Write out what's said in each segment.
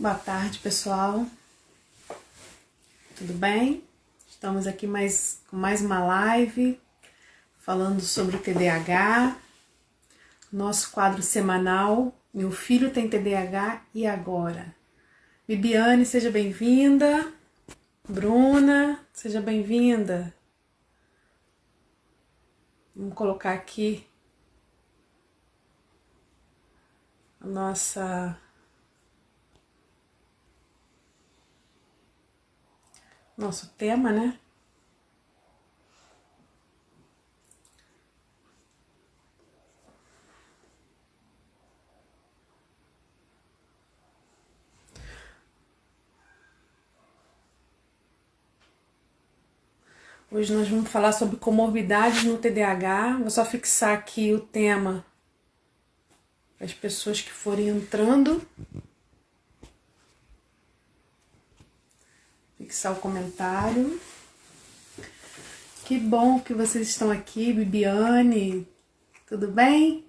Boa tarde, pessoal. Tudo bem? Estamos aqui com mais uma live falando sobre o TDAH, nosso quadro semanal. Meu filho tem TDAH e agora? Bibiane, seja bem-vinda. Bruna, seja bem-vinda. Vamos colocar aqui a nosso tema, né? Hoje nós vamos falar sobre comorbidades no TDAH. Vou só fixar aqui o tema para as pessoas que forem entrando. Fixar o comentário. Que bom que vocês estão aqui, Bibiane. Tudo bem?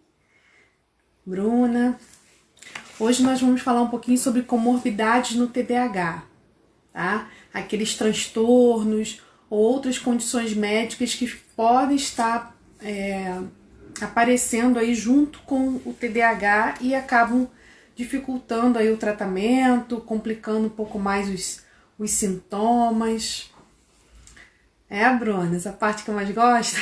Bruna. Hoje nós vamos falar um pouquinho sobre comorbidades no TDAH, tá? Aqueles transtornos ou outras condições médicas que podem estar aparecendo aí junto com o TDAH e acabam dificultando aí o tratamento, complicando um pouco mais os sintomas. Bruna, essa parte que eu mais gosto.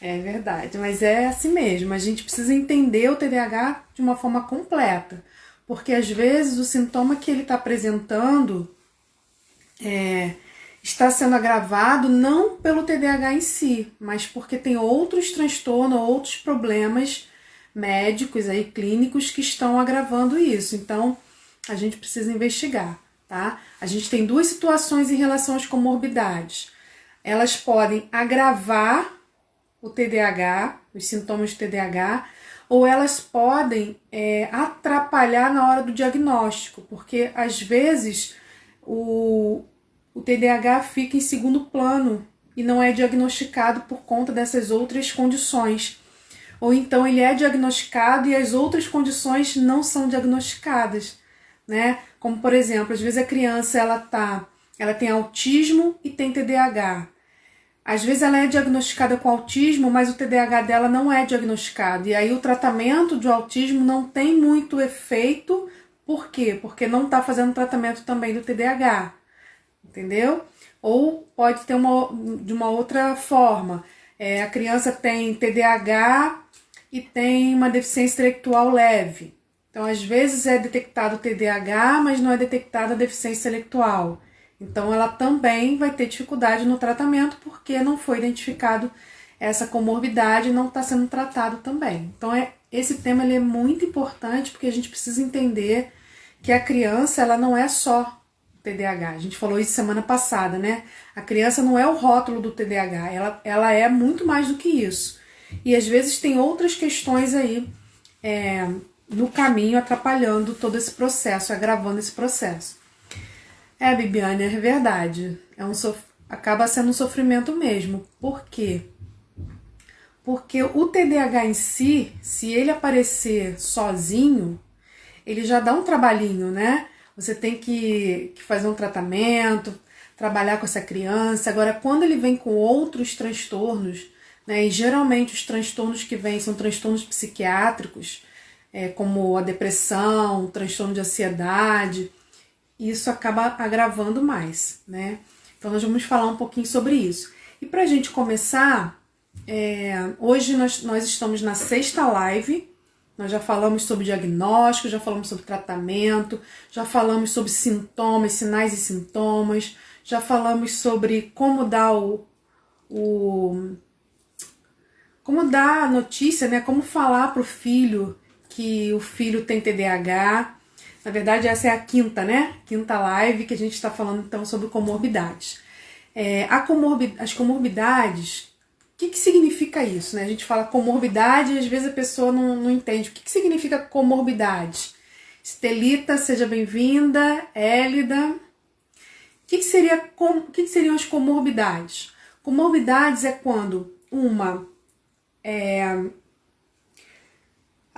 É verdade, mas é assim mesmo, a gente precisa entender o TDAH de uma forma completa, porque às vezes o sintoma que ele está apresentando está sendo agravado não pelo TDAH em si, mas porque tem outros transtornos, outros problemas médicos aí, clínicos, que estão agravando isso. Então, a gente precisa investigar, tá? A gente tem duas situações em relação às comorbidades. Elas podem agravar o TDAH, os sintomas do TDAH, ou elas podem atrapalhar na hora do diagnóstico, porque às vezes o TDAH fica em segundo plano e não é diagnosticado por conta dessas outras condições. Ou então ele é diagnosticado e as outras condições não são diagnosticadas, né? Como, por exemplo, às vezes a criança ela tem autismo e tem TDAH. Às vezes ela é diagnosticada com autismo, mas o TDAH dela não é diagnosticado. E aí o tratamento de autismo não tem muito efeito. Por quê? Porque não está fazendo tratamento também do TDAH. Entendeu? Ou pode ter de uma outra forma. A criança tem TDAH e tem uma deficiência intelectual leve. Então, às vezes é detectado o TDAH, mas não é detectada a deficiência intelectual. Então, ela também vai ter dificuldade no tratamento porque não foi identificado essa comorbidade e não está sendo tratado também. Então, esse tema ele é muito importante porque a gente precisa entender que a criança ela não é só TDAH. A gente falou isso semana passada, né? A criança não é o rótulo do TDAH, ela é muito mais do que isso. E às vezes tem outras questões aí no caminho atrapalhando todo esse processo, agravando esse processo. Bibiane, é verdade. Acaba sendo um sofrimento mesmo. Por quê? Porque o TDAH em si, se ele aparecer sozinho, ele já dá um trabalhinho, né? Você tem que fazer um tratamento, trabalhar com essa criança. Agora, quando ele vem com outros transtornos, né, e geralmente os transtornos que vêm são transtornos psiquiátricos, como a depressão, o transtorno de ansiedade, isso acaba agravando mais, né? Então, nós vamos falar um pouquinho sobre isso. E para a gente começar, hoje nós estamos na 6ª live. Nós já falamos sobre diagnóstico, já falamos sobre tratamento, já falamos sobre sintomas, sinais e sintomas, já falamos sobre como dar como dar a notícia, né? Como falar para o filho que o filho tem TDAH. Na verdade, essa é a 5ª, né? 5ª live que a gente está falando então sobre comorbidades. As comorbidades. O que significa isso? Né? A gente fala comorbidade e às vezes a pessoa não entende. O que significa comorbidade? Estelita, seja bem-vinda. Élida. O que seriam as comorbidades? Comorbidades é quando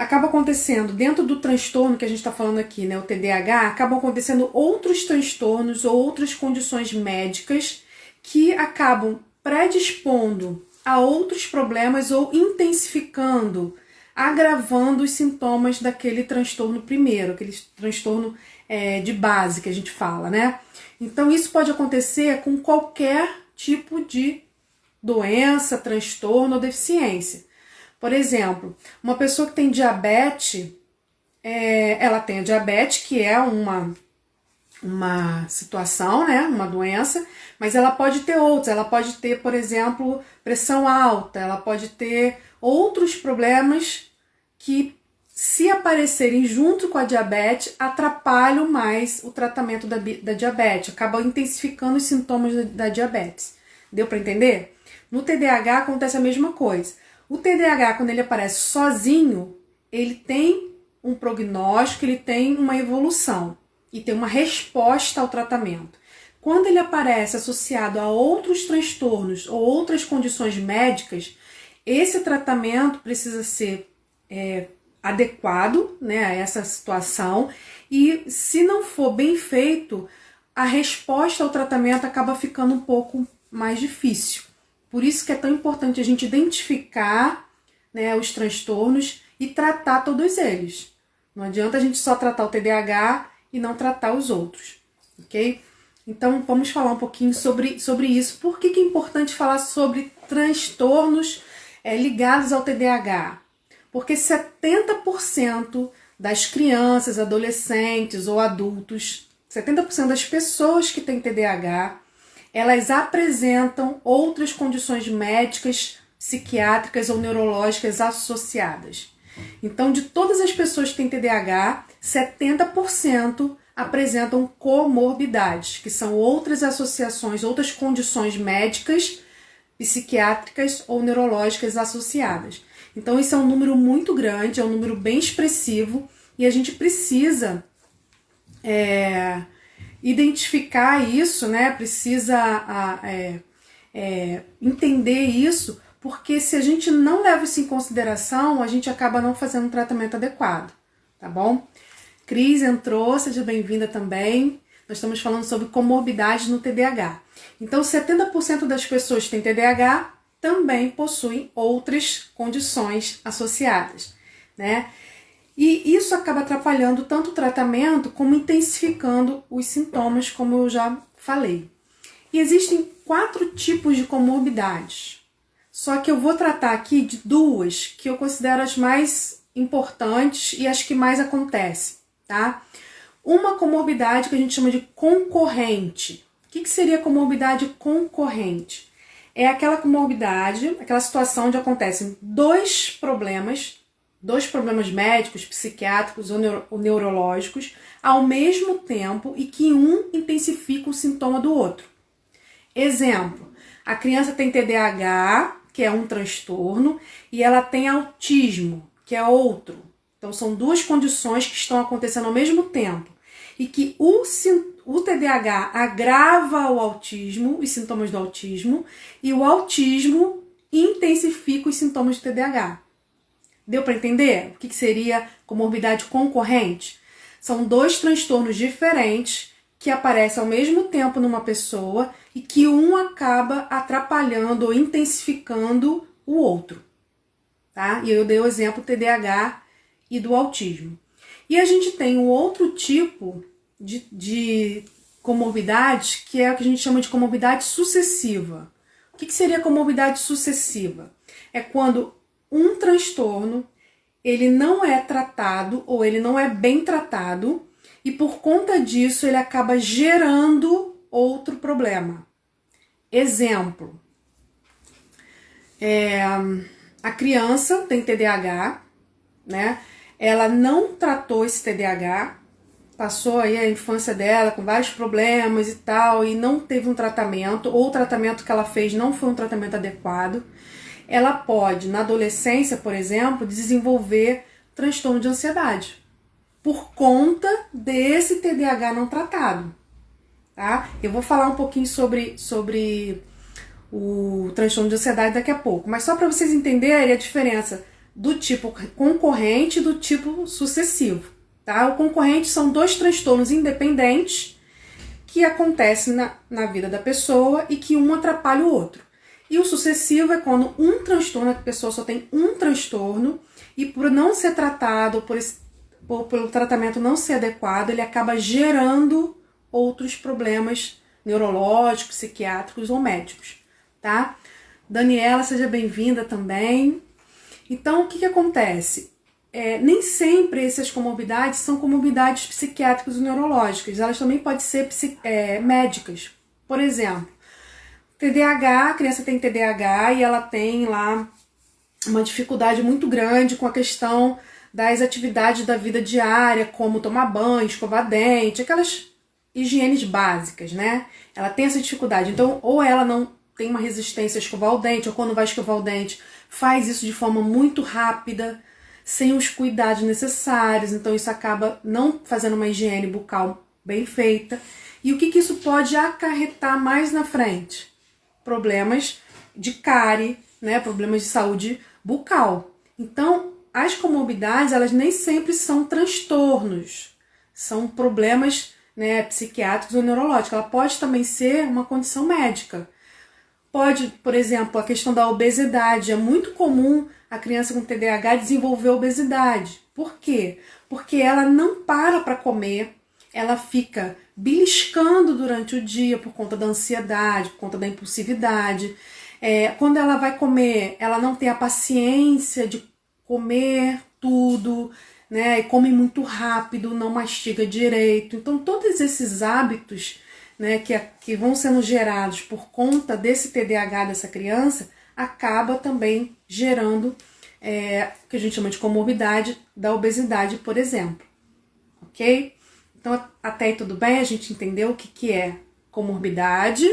acaba acontecendo, dentro do transtorno que a gente está falando aqui, né, o TDAH, acabam acontecendo outros transtornos ou outras condições médicas que acabam predispondo a outros problemas ou intensificando, agravando os sintomas daquele transtorno primeiro, aquele transtorno de base que a gente fala, né? Então isso pode acontecer com qualquer tipo de doença, transtorno ou deficiência. Por exemplo, uma pessoa que tem diabetes, ela tem a diabetes, que é uma situação, né, uma doença, mas ela pode ter outros, ela pode ter, por exemplo, pressão alta, ela pode ter outros problemas que, se aparecerem junto com a diabetes, atrapalham mais o tratamento da diabetes, acabam intensificando os sintomas da diabetes. Deu para entender? No TDAH acontece a mesma coisa. O TDAH, quando ele aparece sozinho, ele tem um prognóstico, ele tem uma evolução e tem uma resposta ao tratamento. Quando ele aparece associado a outros transtornos ou outras condições médicas, esse tratamento precisa ser adequado, né, a essa situação, e se não for bem feito, a resposta ao tratamento acaba ficando um pouco mais difícil. Por isso que é tão importante a gente identificar, né, os transtornos e tratar todos eles. Não adianta a gente só tratar o TDAH e não tratar os outros, ok? Então vamos falar um pouquinho sobre isso. Por que é importante falar sobre transtornos ligados ao TDAH? Porque 70% das crianças, adolescentes ou adultos, 70% das pessoas que têm TDAH, elas apresentam outras condições médicas, psiquiátricas ou neurológicas associadas. Então, de todas as pessoas que têm TDAH, 70% apresentam comorbidades, que são outras associações, outras condições médicas, psiquiátricas ou neurológicas associadas. Então, isso é um número muito grande, é um número bem expressivo e a gente precisa identificar isso, né? Precisa entender isso, porque se a gente não leva isso em consideração, a gente acaba não fazendo um tratamento adequado, tá bom? Cris entrou, seja bem-vinda também. Nós estamos falando sobre comorbidades no TDAH. Então, 70% das pessoas que têm TDAH também possuem outras condições associadas, né? E isso acaba atrapalhando tanto o tratamento como intensificando os sintomas, como eu já falei. E existem 4 tipos de comorbidades. Só que eu vou tratar aqui de 2 que eu considero as mais importantes e as que mais acontecem, tá? Uma comorbidade que a gente chama de concorrente. O que seria comorbidade concorrente? É aquela comorbidade, aquela situação onde acontecem dois problemas médicos, psiquiátricos ou neurológicos ao mesmo tempo e que um intensifica o sintoma do outro. Exemplo, a criança tem TDAH, que é um transtorno, e ela tem autismo, que é outro. Então são 2 condições que estão acontecendo ao mesmo tempo e que o TDAH agrava o autismo, os sintomas do autismo, e o autismo intensifica os sintomas do TDAH. Deu para entender o que seria comorbidade concorrente? São 2 transtornos diferentes que aparecem ao mesmo tempo numa pessoa e que um acaba atrapalhando ou intensificando o outro. Tá? E eu dei o exemplo do TDAH e do autismo. E a gente tem um outro tipo de comorbidade, que é o que a gente chama de comorbidade sucessiva. O que seria comorbidade sucessiva? É quando um transtorno ele não é tratado ou ele não é bem tratado e por conta disso ele acaba gerando outro problema. Exemplo, a criança tem TDAH, né? Ela não tratou esse TDAH, passou aí a infância dela com vários problemas e tal, e não teve um tratamento, ou o tratamento que ela fez não foi um tratamento adequado. Ela pode, na adolescência, por exemplo, desenvolver transtorno de ansiedade, por conta desse TDAH não tratado. Tá? Eu vou falar um pouquinho sobre o transtorno de ansiedade daqui a pouco, mas só para vocês entenderem a diferença do tipo concorrente e do tipo sucessivo, tá? O concorrente são dois transtornos independentes que acontecem na vida da pessoa e que um atrapalha o outro. E o sucessivo é quando um transtorno, a pessoa só tem um transtorno e por não ser tratado, pelo tratamento não ser adequado, ele acaba gerando outros problemas neurológicos, psiquiátricos ou médicos, tá? Daniela, seja bem-vinda também. Então, o que acontece? Nem sempre essas comorbidades são comorbidades psiquiátricas ou neurológicas, elas também podem ser médicas. Por exemplo, TDAH, a criança tem TDAH e ela tem lá uma dificuldade muito grande com a questão das atividades da vida diária, como tomar banho, escovar dente, aquelas higienes básicas, né? Ela tem essa dificuldade. Então, ou ela não tem uma resistência a escovar o dente, ou quando vai escovar o dente, faz isso de forma muito rápida, sem os cuidados necessários. Então, isso acaba não fazendo uma higiene bucal bem feita. E o que isso pode acarretar mais na frente? Problemas de cárie, né? Problemas de saúde bucal. Então, as comorbidades, elas nem sempre são transtornos, são problemas, né, psiquiátricos ou neurológicos. Ela pode também ser uma condição médica. Pode, por exemplo, a questão da obesidade. É muito comum a criança com TDAH desenvolver obesidade. Por quê? Porque ela não para comer, ela fica beliscando durante o dia por conta da ansiedade, por conta da impulsividade. Quando ela vai comer, ela não tem a paciência de comer tudo, né? E come muito rápido, não mastiga direito. Então, todos esses hábitos, né, que vão sendo gerados por conta desse TDAH dessa criança, acaba também gerando o que a gente chama de comorbidade da obesidade, por exemplo. Ok? Então, até aí tudo bem? A gente entendeu o que é comorbidade,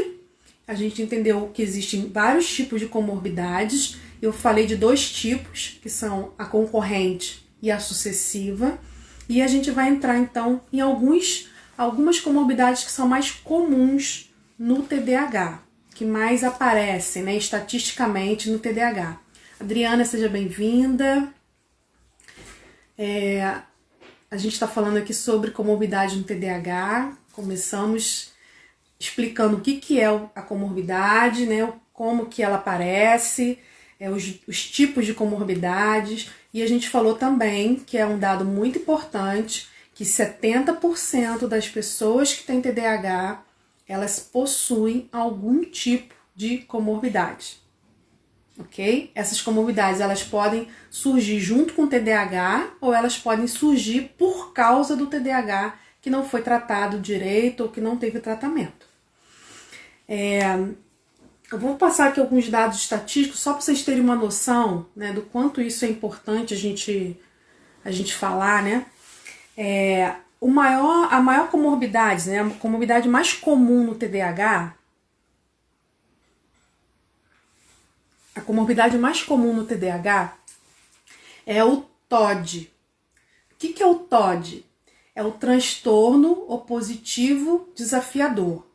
a gente entendeu que existem vários tipos de comorbidades. Eu falei de dois tipos, que são a concorrente e a sucessiva, e a gente vai entrar então em algumas comorbidades que são mais comuns no TDAH, que mais aparecem, né, estatisticamente no TDAH. Adriana, seja bem-vinda. A gente está falando aqui sobre comorbidade no TDAH. Começamos explicando o que é a comorbidade, né, como que ela aparece, os tipos de comorbidades. E a gente falou também, que é um dado muito importante, que 70% das pessoas que têm TDAH, elas possuem algum tipo de comorbidade. Ok? Essas comorbidades, elas podem surgir junto com o TDAH ou elas podem surgir por causa do TDAH que não foi tratado direito ou que não teve tratamento. Eu vou passar aqui alguns dados estatísticos só para vocês terem uma noção, né, do quanto isso é importante a gente falar, né? A maior comorbidade, né, a comorbidade mais comum no TDAH, a comorbidade mais comum no TDAH é o TOD. O que é o TOD? É o transtorno opositivo desafiador.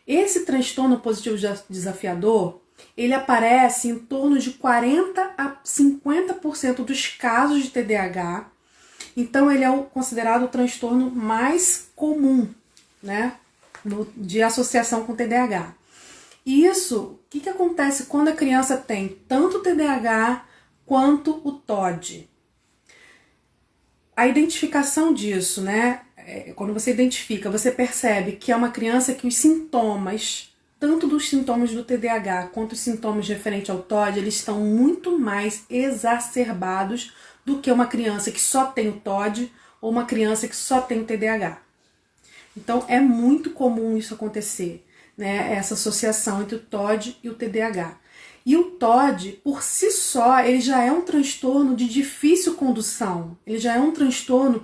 Esse transtorno opositivo desafiador, ele aparece em torno de 40 a 50% dos casos de TDAH. Então, ele é considerado o transtorno mais comum, né, de associação com TDAH. E isso, o que acontece quando a criança tem tanto o TDAH quanto o TOD? A identificação disso, né, quando você identifica, você percebe que é uma criança que os sintomas, tanto dos sintomas do TDAH quanto os sintomas referentes ao TOD, eles estão muito mais exacerbados do que uma criança que só tem o TOD ou uma criança que só tem o TDAH. Então, é muito comum isso acontecer, né? Essa associação entre o TOD e o TDAH. E o TOD, por si só, ele já é um transtorno de difícil condução. Ele já é um transtorno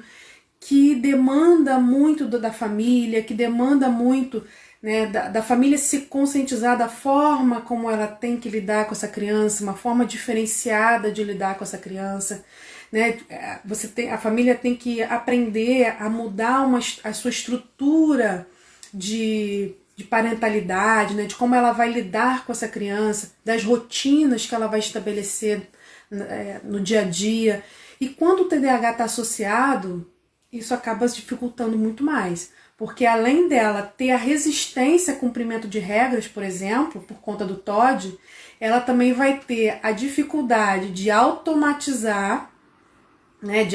que demanda muito da família, que demanda muito, né, da família se conscientizar da forma como ela tem que lidar com essa criança, uma forma diferenciada de lidar com essa criança. Né? A família tem que aprender a mudar a sua estrutura de parentalidade, né? De como ela vai lidar com essa criança, das rotinas que ela vai estabelecer no dia a dia. E quando o TDAH está associado, isso acaba dificultando muito mais. Porque além dela ter a resistência a cumprimento de regras, por exemplo, por conta do TOD, ela também vai ter a dificuldade de automatizar, né,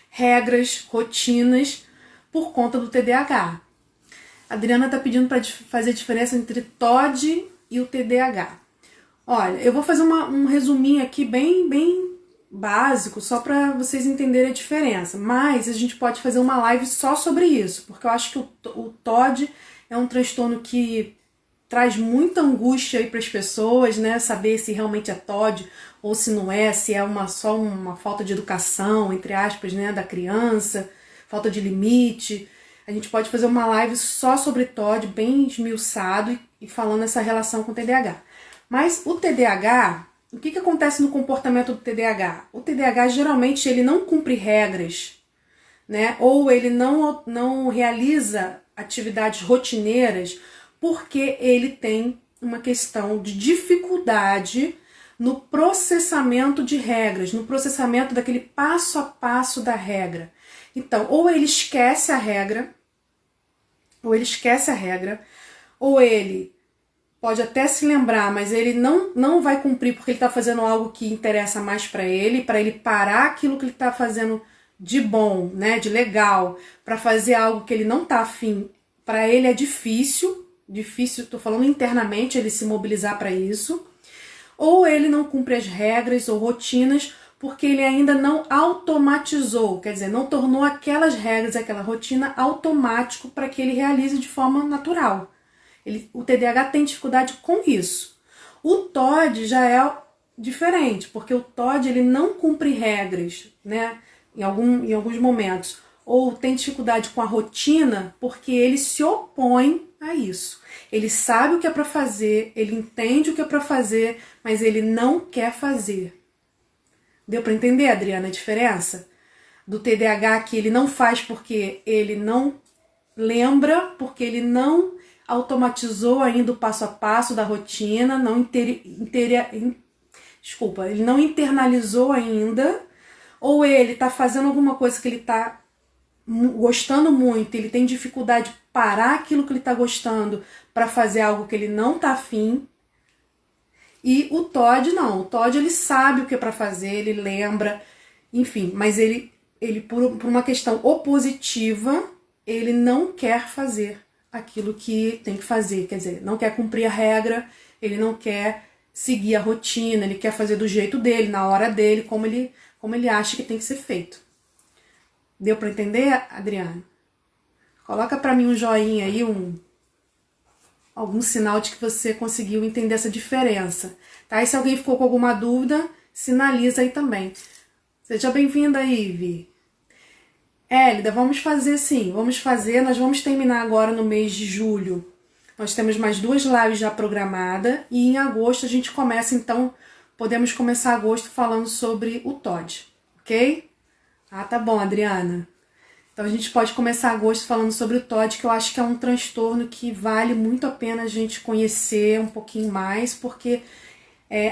regras, rotinas, por conta do TDAH. A Adriana está pedindo para fazer a diferença entre TOD e o TDAH. Olha, eu vou fazer um resuminho aqui bem básico, só para vocês entenderem a diferença. Mas a gente pode fazer uma live só sobre isso, porque eu acho que o TOD é um transtorno que traz muita angústia aí para as pessoas, né? Saber se realmente é TOD ou se não é, se é só uma falta de educação, entre aspas, né, da criança, falta de limite. A gente pode fazer uma live só sobre TOD, bem esmiuçado e falando essa relação com o TDAH. Mas o TDAH, o que acontece no comportamento do TDAH? O TDAH geralmente ele não cumpre regras, né? Ou ele não realiza atividades rotineiras porque ele tem uma questão de dificuldade no processamento de regras, no processamento daquele passo a passo da regra. Então, ou ele esquece a regra, ou ele pode até se lembrar, mas ele não vai cumprir porque ele está fazendo algo que interessa mais para ele parar aquilo que ele está fazendo de bom, né, de legal, para fazer algo que ele não está afim. Para ele é difícil, estou falando internamente, ele se mobilizar para isso. Ou ele não cumpre as regras ou rotinas porque ele ainda não automatizou, quer dizer, não tornou aquelas regras, aquela rotina automático para que ele realize de forma natural. O TDAH tem dificuldade com isso. O TOD já é diferente, porque o TOD ele não cumpre regras, né, em alguns momentos, ou tem dificuldade com a rotina porque ele se opõe a isso. Ele sabe o que é para fazer, ele entende o que é para fazer, mas ele não quer fazer. Deu para entender, Adriana, a diferença? Do TDAH que ele não faz porque ele não lembra, porque ele não automatizou ainda o passo a passo da rotina, ele não internalizou ainda, ou ele está fazendo alguma coisa que ele está gostando muito, ele tem dificuldade de parar aquilo que ele está gostando para fazer algo que ele não está afim. E o TOD não, o TOD ele sabe o que é para fazer, ele lembra, enfim, mas ele por uma questão opositiva, ele não quer fazer aquilo que tem que fazer, quer dizer, não quer cumprir a regra, ele não quer seguir a rotina, ele quer fazer do jeito dele, na hora dele, como ele acha que tem que ser feito. Deu para entender, Adriana? Coloca para mim um joinha aí, algum sinal de que você conseguiu entender essa diferença, tá? E se alguém ficou com alguma dúvida, sinaliza aí também. Seja bem-vinda, Ive. Hélida, vamos fazer sim, nós vamos terminar agora no mês de julho. Nós temos mais 2 lives já programadas e em agosto a gente começa, então, podemos começar agosto falando sobre o TOD, ok? Ah, tá bom, Adriana. Então a gente pode começar agosto falando sobre o TOD, que eu acho que é um transtorno que vale muito a pena a gente conhecer um pouquinho mais, porque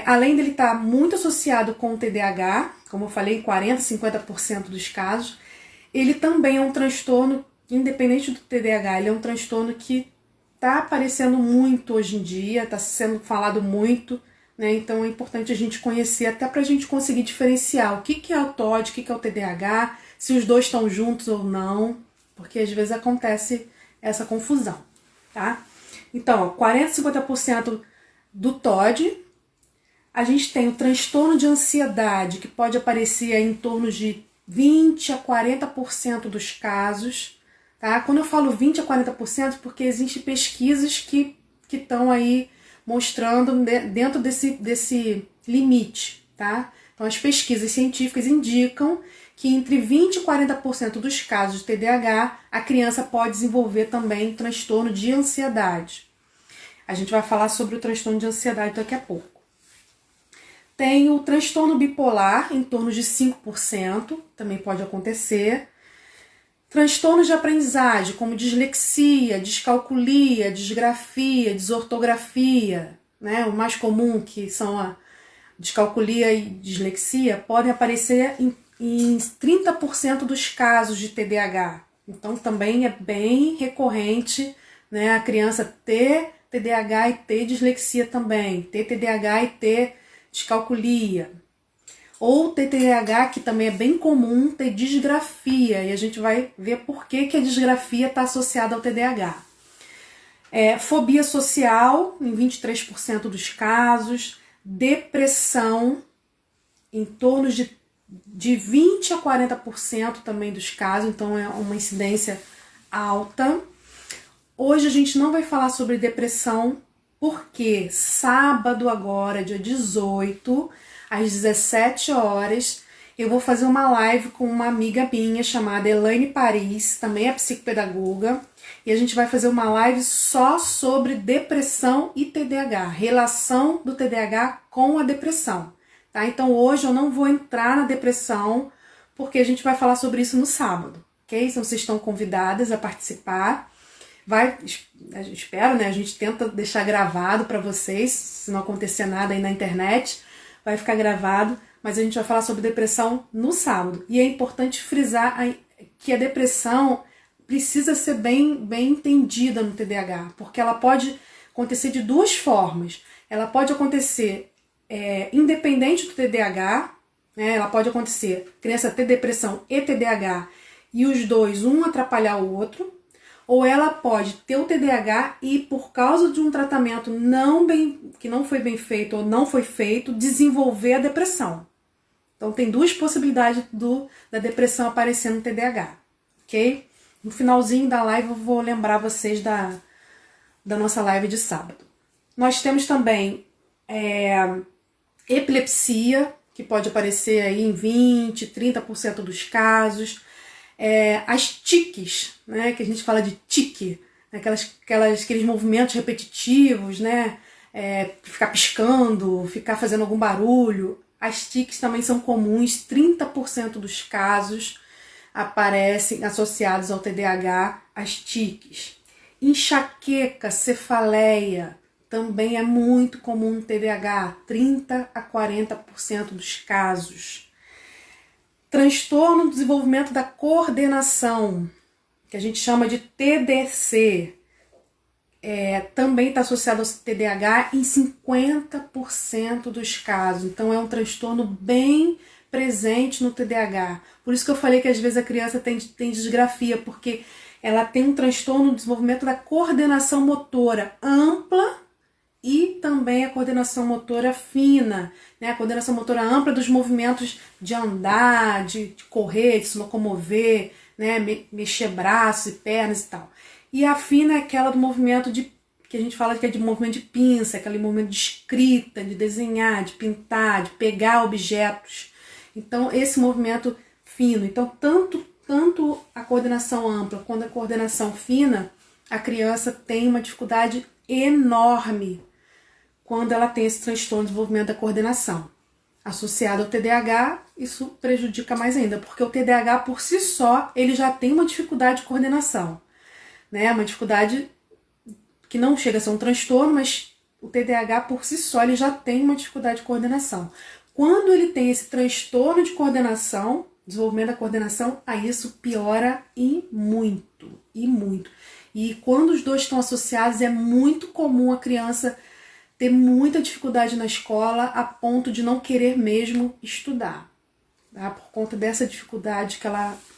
além dele estar muito associado com o TDAH, como eu falei, em 40%, 50% dos casos, ele também é um transtorno, independente do TDAH, ele é um transtorno que está aparecendo muito hoje em dia, está sendo falado muito, né? Então é importante a gente conhecer, até para a gente conseguir diferenciar o que é o TOD, o que é o TDAH, se os dois estão juntos ou não, porque às vezes acontece essa confusão, tá? Então, 40%, 50% do TOD, a gente tem o transtorno de ansiedade, que pode aparecer em torno de 20% a 40% dos casos, tá? Quando eu falo 20% a 40%, porque existem pesquisas que estão aí mostrando dentro desse limite, tá? Então, as pesquisas científicas indicam que entre 20% e 40% dos casos de TDAH, a criança pode desenvolver também transtorno de ansiedade. A gente vai falar sobre o transtorno de ansiedade daqui a pouco. Tem o transtorno bipolar, em torno de 5%, também pode acontecer. Transtornos de aprendizagem, como dislexia, descalculia, disgrafia, desortografia, né? O mais comum, que são descalculia e dislexia podem aparecer em 30% dos casos de TDAH. Então também é bem recorrente, né, a criança ter TDAH e ter dislexia também, ter TDAH e ter descalculia. Ou ter TDAH, que também é bem comum, ter disgrafia, e a gente vai ver por que a disgrafia está associada ao TDAH. Fobia social, em 23% dos casos, depressão, em torno de 20 a 40% também dos casos, então é uma incidência alta. Hoje a gente não vai falar sobre depressão, porque sábado agora, dia 18, às 17 horas, eu vou fazer uma live com uma amiga minha chamada Elaine Paris, também é psicopedagoga, e a gente vai fazer uma live só sobre depressão e TDAH, relação do TDAH com a depressão. Tá? Então hoje eu não vou entrar na depressão, porque a gente vai falar sobre isso no sábado, ok? Então vocês estão convidadas a participar. Espero, né? A gente tenta deixar gravado para vocês, se não acontecer nada aí na internet, vai ficar gravado, mas a gente vai falar sobre depressão no sábado. E é importante frisar que a depressão precisa ser bem entendida no TDAH, porque ela pode acontecer de duas formas. Ela pode acontecer independente do TDAH, né? Ela pode acontecer, criança ter depressão e TDAH, e os dois, um atrapalhar o outro, ou ela pode ter o TDAH e, por causa de um tratamento que não foi bem feito ou não foi feito, desenvolver a depressão. Então tem duas possibilidades da depressão aparecer no TDAH, ok? No finalzinho da live eu vou lembrar vocês da nossa live de sábado. Nós temos também epilepsia, que pode aparecer aí em 20, 30% dos casos. As tiques, né, que a gente fala de tique, né, aqueles movimentos repetitivos, né, ficar piscando, ficar fazendo algum barulho. As tiques também são comuns, 30% dos casos aparecem associados ao TDAH, as tiques. Enxaqueca, cefaleia, também é muito comum no TDAH, 30 a 40% dos casos. Transtorno do desenvolvimento da coordenação, que a gente chama de TDC, também está associado ao TDAH em 50% dos casos. Então é um transtorno bem presente no TDAH. Por isso que eu falei que às vezes a criança tem disgrafia, porque ela tem um transtorno no desenvolvimento da coordenação motora ampla e também a coordenação motora fina, né? A coordenação motora ampla dos movimentos de andar, de correr, de se locomover, né? Mexer braços e pernas e tal. E a fina é aquela do movimento que a gente fala que é de movimento de pinça, aquele movimento de escrita, de desenhar, de pintar, de pegar objetos. Então, esse movimento fino. Então, tanto a coordenação ampla quanto a coordenação fina, a criança tem uma dificuldade enorme quando ela tem esse transtorno de desenvolvimento da coordenação. Associado ao TDAH, isso prejudica mais ainda, porque o TDAH por si só, ele já tem uma dificuldade de coordenação, né? Uma dificuldade que não chega a ser um transtorno, mas o TDAH por si só, ele já tem uma dificuldade de coordenação. Quando ele tem esse transtorno de coordenação, desenvolvimento da coordenação, aí isso piora e muito, e muito. E quando os dois estão associados, é muito comum a criança ter muita dificuldade na escola a ponto de não querer mesmo estudar, tá? Por conta dessa dificuldade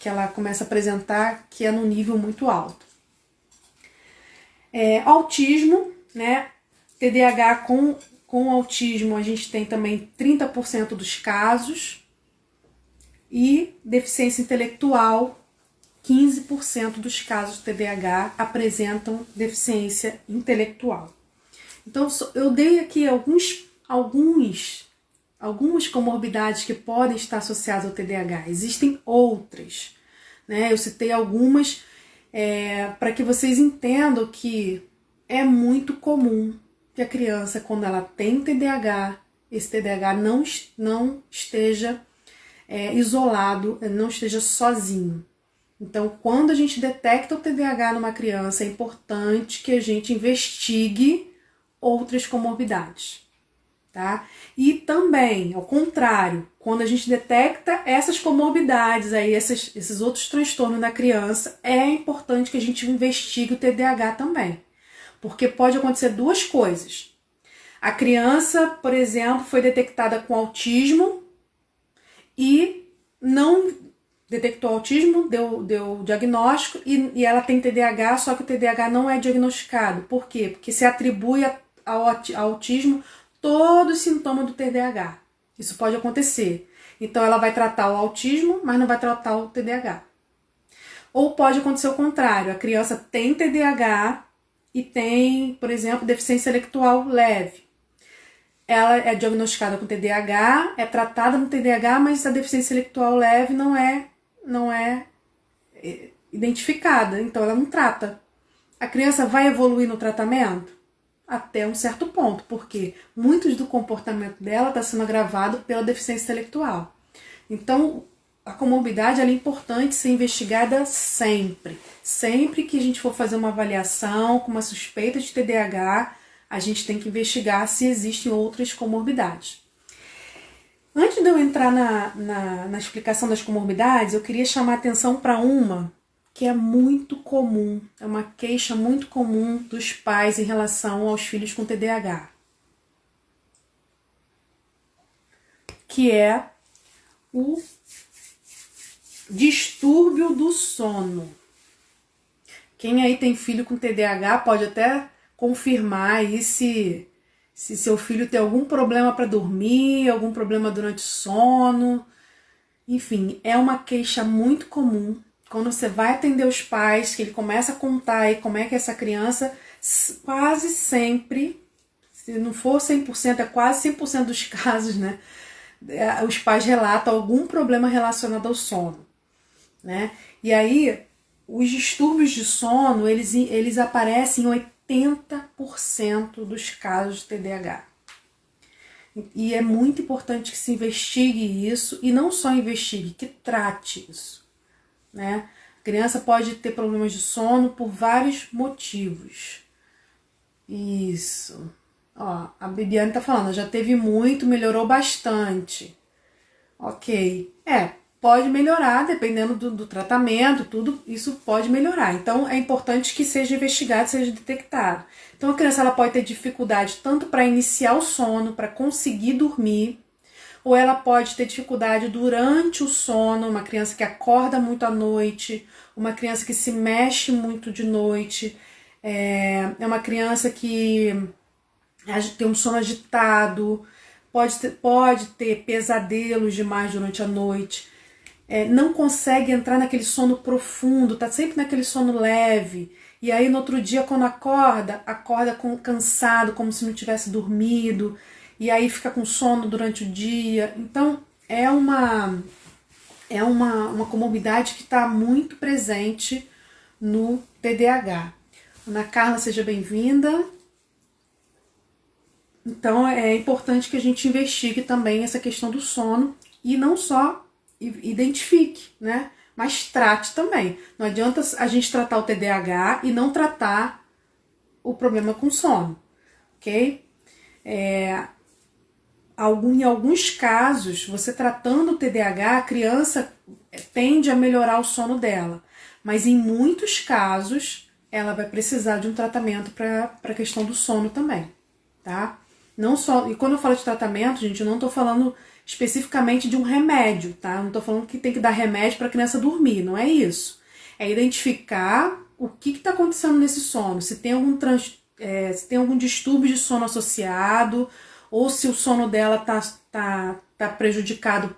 que ela começa a apresentar, que é num nível muito alto. Autismo, né? TDAH com autismo a gente tem também 30% dos casos, e deficiência intelectual, 15% dos casos de TDAH apresentam deficiência intelectual. Então, eu dei aqui algumas comorbidades que podem estar associadas ao TDAH. Existem outras, né? Eu citei algumas para que vocês entendam que é muito comum que a criança, quando ela tem TDAH, esse TDAH não esteja isolado, não esteja sozinho. Então, quando a gente detecta o TDAH numa criança, é importante que a gente investigue outras comorbidades, tá? E também, ao contrário, quando a gente detecta essas comorbidades aí, esses outros transtornos na criança, é importante que a gente investigue o TDAH também. Porque pode acontecer duas coisas. A criança, por exemplo, foi detectada com autismo e não detectou autismo, deu diagnóstico e ela tem TDAH, só que o TDAH não é diagnosticado. Por quê? Porque se atribui ao autismo todos os sintomas do TDAH. Isso pode acontecer. Então ela vai tratar o autismo, mas não vai tratar o TDAH. Ou pode acontecer o contrário, a criança tem TDAH e tem, por exemplo, deficiência intelectual leve. Ela é diagnosticada com TDAH, é tratada no TDAH, mas a deficiência intelectual leve não é identificada, então ela não trata. A criança vai evoluir no tratamento? Até um certo ponto, porque muitos do comportamento dela está sendo agravado pela deficiência intelectual. Então, a comorbidade ela é importante ser investigada sempre. Sempre que a gente for fazer uma avaliação com uma suspeita de TDAH, a gente tem que investigar se existem outras comorbidades. Antes de eu entrar na explicação das comorbidades, eu queria chamar a atenção para uma que é muito comum, é uma queixa muito comum dos pais em relação aos filhos com TDAH, que é o distúrbio do sono. Quem aí tem filho com TDAH pode até confirmar aí se seu filho tem algum problema para dormir, algum problema durante o sono. Enfim, é uma queixa muito comum. Quando você vai atender os pais, que ele começa a contar aí como é que essa criança, quase sempre, se não for 100%, é quase 100% dos casos, né? Os pais relatam algum problema relacionado ao sono, né? E aí, os distúrbios de sono, eles aparecem em 80% dos casos de TDAH. E é muito importante que se investigue isso, e não só investigue, que trate isso, né? A criança pode ter problemas de sono por vários motivos. Isso. Ó, a Bibiane tá falando, já teve muito, melhorou bastante. Ok. Pode melhorar, dependendo do tratamento, tudo isso pode melhorar. Então, é importante que seja investigado, seja detectado. Então, a criança ela pode ter dificuldade tanto para iniciar o sono, para conseguir dormir, ou ela pode ter dificuldade durante o sono, uma criança que acorda muito à noite, uma criança que se mexe muito de noite, é uma criança que tem um sono agitado, pode ter pesadelos demais durante a noite, não consegue entrar naquele sono profundo, tá sempre naquele sono leve, e aí no outro dia quando acorda cansado, como se não tivesse dormido, e aí fica com sono durante o dia. Então é uma comorbidade que está muito presente no TDAH. Ana Carla, seja bem-vinda. Então é importante que a gente investigue também essa questão do sono e não só identifique, né? Mas trate também. Não adianta a gente tratar o TDAH e não tratar o problema com sono, ok? Em alguns casos, você tratando o TDAH, a criança tende a melhorar o sono dela. Mas em muitos casos, ela vai precisar de um tratamento para a questão do sono também, tá? Não só, e quando eu falo de tratamento, gente, eu não estou falando especificamente de um remédio, tá? Eu não estou falando que tem que dar remédio para a criança dormir, não é isso. É identificar o que está acontecendo nesse sono, se tem algum distúrbio de sono associado, ou se o sono dela tá prejudicado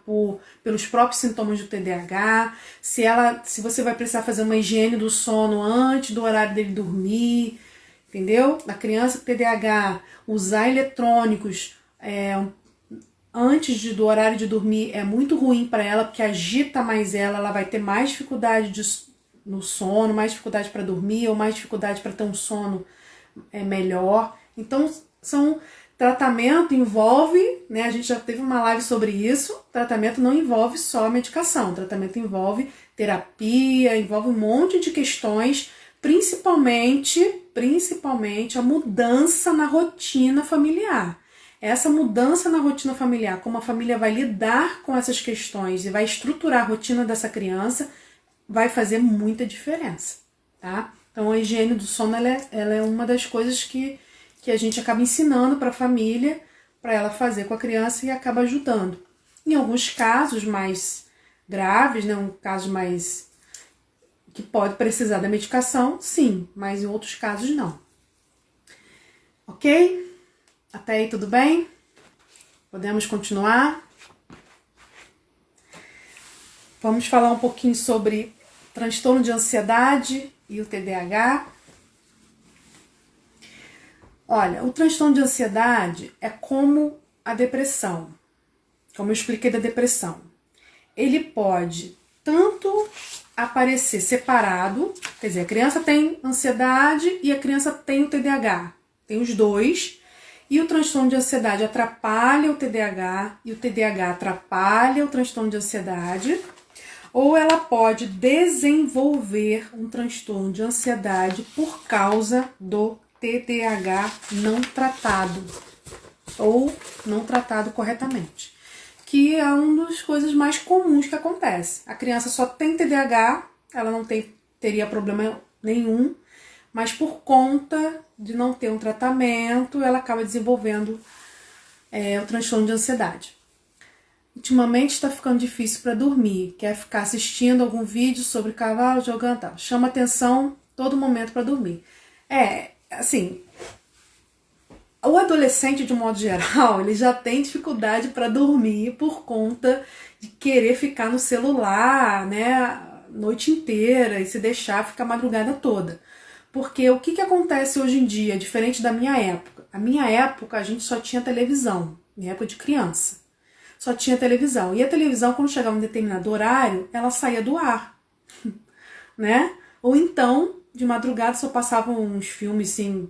pelos próprios sintomas do TDAH, se você vai precisar fazer uma higiene do sono antes do horário dele dormir, entendeu? A criança com TDAH, usar eletrônicos antes do horário de dormir é muito ruim para ela, porque agita mais ela vai ter mais dificuldade no sono, mais dificuldade para dormir, ou mais dificuldade para ter um sono melhor. Então, tratamento envolve, né, a gente já teve uma live sobre isso, tratamento não envolve só medicação, tratamento envolve terapia, envolve um monte de questões, principalmente a mudança na rotina familiar. Essa mudança na rotina familiar, como a família vai lidar com essas questões e vai estruturar a rotina dessa criança, vai fazer muita diferença, tá? Então a higiene do sono ela é uma das coisas que a gente acaba ensinando para a família, para ela fazer com a criança e acaba ajudando. Em alguns casos mais graves, né, um caso mais que pode precisar da medicação, sim, mas em outros casos não. Ok? Até aí tudo bem? Podemos continuar? Vamos falar um pouquinho sobre transtorno de ansiedade e o TDAH. Olha, o transtorno de ansiedade é como a depressão, como eu expliquei da depressão. Ele pode tanto aparecer separado, quer dizer, a criança tem ansiedade e a criança tem o TDAH, tem os dois, e o transtorno de ansiedade atrapalha o TDAH e o TDAH atrapalha o transtorno de ansiedade, ou ela pode desenvolver um transtorno de ansiedade por causa do TDAH não tratado ou não tratado corretamente, que é uma das coisas mais comuns que acontece. A criança só tem TDAH, ela não teria problema nenhum, mas por conta de não ter um tratamento, ela acaba desenvolvendo o transtorno de ansiedade. Ultimamente está ficando difícil para dormir, quer ficar assistindo algum vídeo sobre cavalo, jogando tal. Chama atenção todo momento para dormir. Assim, o adolescente, de um modo geral, ele já tem dificuldade para dormir por conta de querer ficar no celular, né, a noite inteira e se deixar ficar a madrugada toda. Porque o que acontece hoje em dia, diferente da minha época? A minha época a gente só tinha televisão, minha época de criança. Só tinha televisão. E a televisão, quando chegava em um determinado horário, ela saía do ar, né? Ou então, de madrugada, só passavam uns filmes, assim,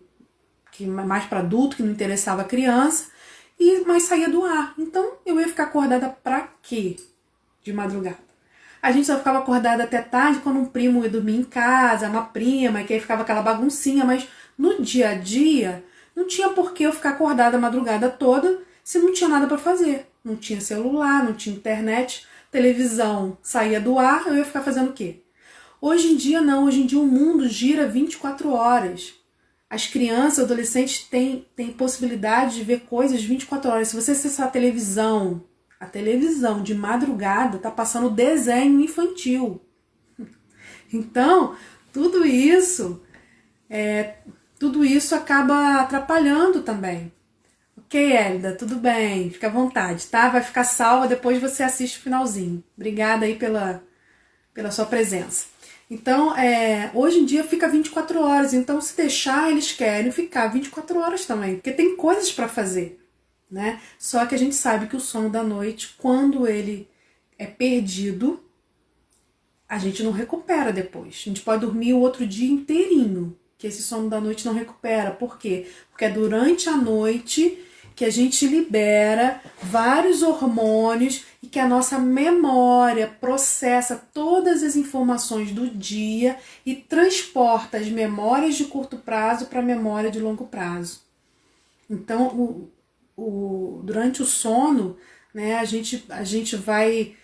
que mais para adulto, que não interessava a criança, mas saía do ar. Então, eu ia ficar acordada pra quê de madrugada? A gente só ficava acordada até tarde quando um primo ia dormir em casa, uma prima, que aí ficava aquela baguncinha, mas no dia a dia, não tinha por que eu ficar acordada a madrugada toda se não tinha nada para fazer. Não tinha celular, não tinha internet, televisão saía do ar, eu ia ficar fazendo o quê? Hoje em dia não, hoje em dia o mundo gira 24 horas. As crianças, adolescentes têm possibilidade de ver coisas 24 horas. Se você acessar a televisão de madrugada tá passando desenho infantil. Então, tudo isso acaba atrapalhando também. Ok, Hélida, tudo bem, fica à vontade, tá? Vai ficar salva, depois você assiste o finalzinho. Obrigada aí pela sua presença. Então, hoje em dia fica 24 horas, então se deixar, eles querem ficar 24 horas também, porque tem coisas para fazer, né? Só que a gente sabe que o sono da noite, quando ele é perdido, a gente não recupera depois. A gente pode dormir o outro dia inteirinho, que esse sono da noite não recupera. Por quê? Porque é durante a noite que a gente libera vários hormônios e que a nossa memória processa todas as informações do dia e transporta as memórias de curto prazo para a memória de longo prazo. Então, durante o sono, né, a gente vai